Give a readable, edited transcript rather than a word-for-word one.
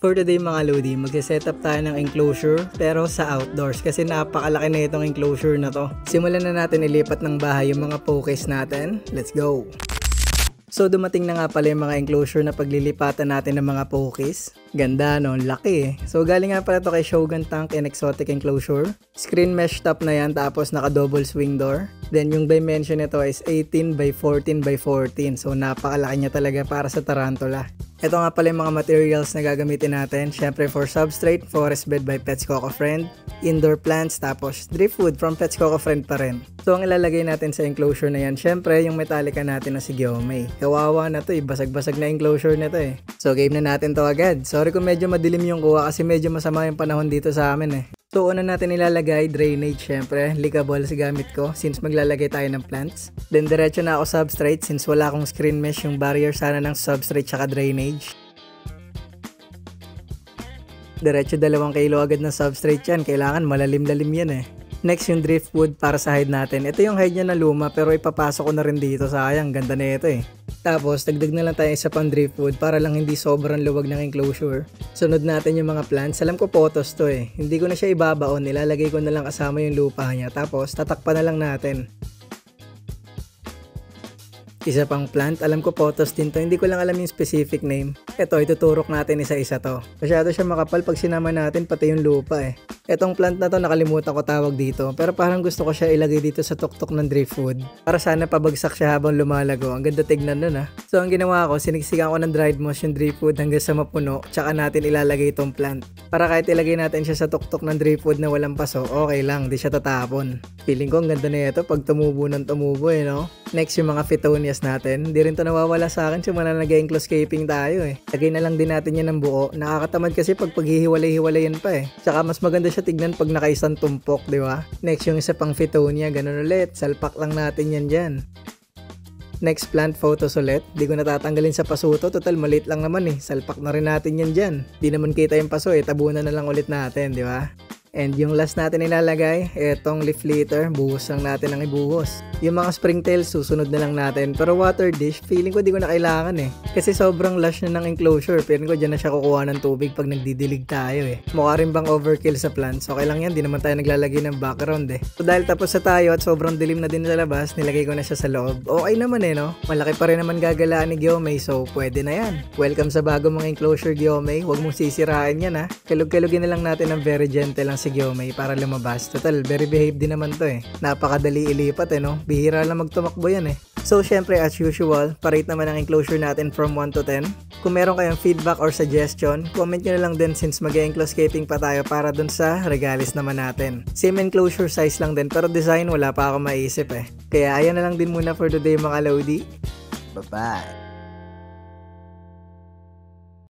For today mga Lodi, magsisetup tayo ng enclosure pero sa outdoors kasi napakalaki na itong enclosure na to. Simulan na natin ilipat ng bahay yung mga pockets natin. Let's go! So dumating na nga pala yung mga enclosure na paglilipatan natin ng mga pockets. Ganda no, laki eh. So galing nga pala to kay Shogun Tank and Exotic Enclosure. Screen mesh top na yan tapos naka double swing door. Then yung dimension nito is 18 by 14 by 14. So napakalaki niya talaga para sa tarantula. Ito nga pala yung mga materials na gagamitin natin. Syempre for substrate, forest bed by Pets Coco Friend, indoor plants, tapos driftwood from Pets Coco Friend pa rin. So ang ilalagay natin sa enclosure na yan, syempre yung Metallica natin na si Gyomay. Kawawa na to eh, basag-basag na enclosure na to eh. So game na natin to agad. Sorry kung medyo madilim yung kuha kasi medyo masama yung panahon dito sa amin eh. So una natin ilalagay drainage, syempre lickable si gamit ko since maglalagay tayo ng plants. Then diretso na ako substrate since wala akong screen mesh yung barrier sana ng substrate tsaka drainage. Diretso 2 kilo agad ng substrate yan, kailangan malalim-lalim yan eh. Next yung driftwood para sa hide natin. Ito yung hide niya na luma pero ipapasok ko na rin dito, sayang, ganda na ito eh. Tapos dagdag na lang tayo isa pang driftwood para lang hindi sobrang luwag ng enclosure. Sunod natin yung mga plants. Alam ko potos to eh. Hindi ko na siya ibabaon, nilalagay ko na lang kasama yung lupa niya. Tapos tatakpan na lang natin. Isa pang plant, alam ko potos din to, hindi ko lang alam yung specific name. Ito, ituturok natin isa-isa to. Masyado siya makapal pag sinama natin pati yung lupa eh. Etong plant na to nakalimutan ko tawag dito, pero parang gusto ko siya ilagay dito sa tuktok ng driftwood para sana pabagsak siya habang lumalago. Ang ganda tignan nun ah. So ang ginawa ko, siniksikan ko ng dried moss yung driftwood hanggang sa mapuno, tsaka natin ilalagay itong plant. Para kahit ilagay natin siya sa tuktok ng driftwood na walang paso, okay lang, di siya tatapon. Feeling ko ang ganda na ito pag tumubo ng tumubo eh no. Next yung mga Phytonias natin, hindi rin to nawawala sa akin simula nag-encloscaping tayo eh. Lagay na lang din natin yan ng buo, nakakatamad kasi pag paghihiwalay-hiwalayan pa eh. Tsaka mas maganda siya tignan pag nakaisang tumpok, di ba? Next yung isa pang Phytonia, ganun ulit, salpak lang natin yan dyan. Next plant photos ulit, di ko natatanggalin sa pasuto, total maliit lang naman eh, salpak na rin natin yan dyan. Di naman kita yung paso eh, tabunan na lang ulit natin, di ba? And yung last natin ilalagay, etong leaf litter, buhos lang natin ang ibuhos. Yung mga springtails, susunod na lang natin. Pero water dish, feeling ko di ko na kailangan eh. Kasi sobrang lush na ng enclosure. Feeling ko dyan na siya kukuha ng tubig pag nagdidilig tayo eh. Mukha rin bang overkill sa plants? Okay lang yan, di naman tayo naglalagay ng background eh. So dahil tapos na tayo at sobrang dilim na din sa labas, nilagay ko na siya sa loob. Okay naman eh no? Malaki pa rin naman gagalaan ni Gyomay, so pwede na yan. Welcome sa bagong mga enclosure Gyomay. Huwag mong sisirain yan ha. Kalug-kalugin na lang natin ng very gentle lang si Gyomay para lumabas. Total, very behave din naman to eh. Napakadali ilipat eh no? Bihira lang magtumakbo yan eh. So syempre as usual, parate naman ang enclosure natin from 1 to 10. Kung meron kayong feedback or suggestion, comment nyo na lang din since mag-encloscaping pa tayo para dun sa regalis naman natin. Same enclosure size lang din pero design wala pa ako maisip eh. Kaya ayan na lang din muna for today mga Lodi. Bye-bye!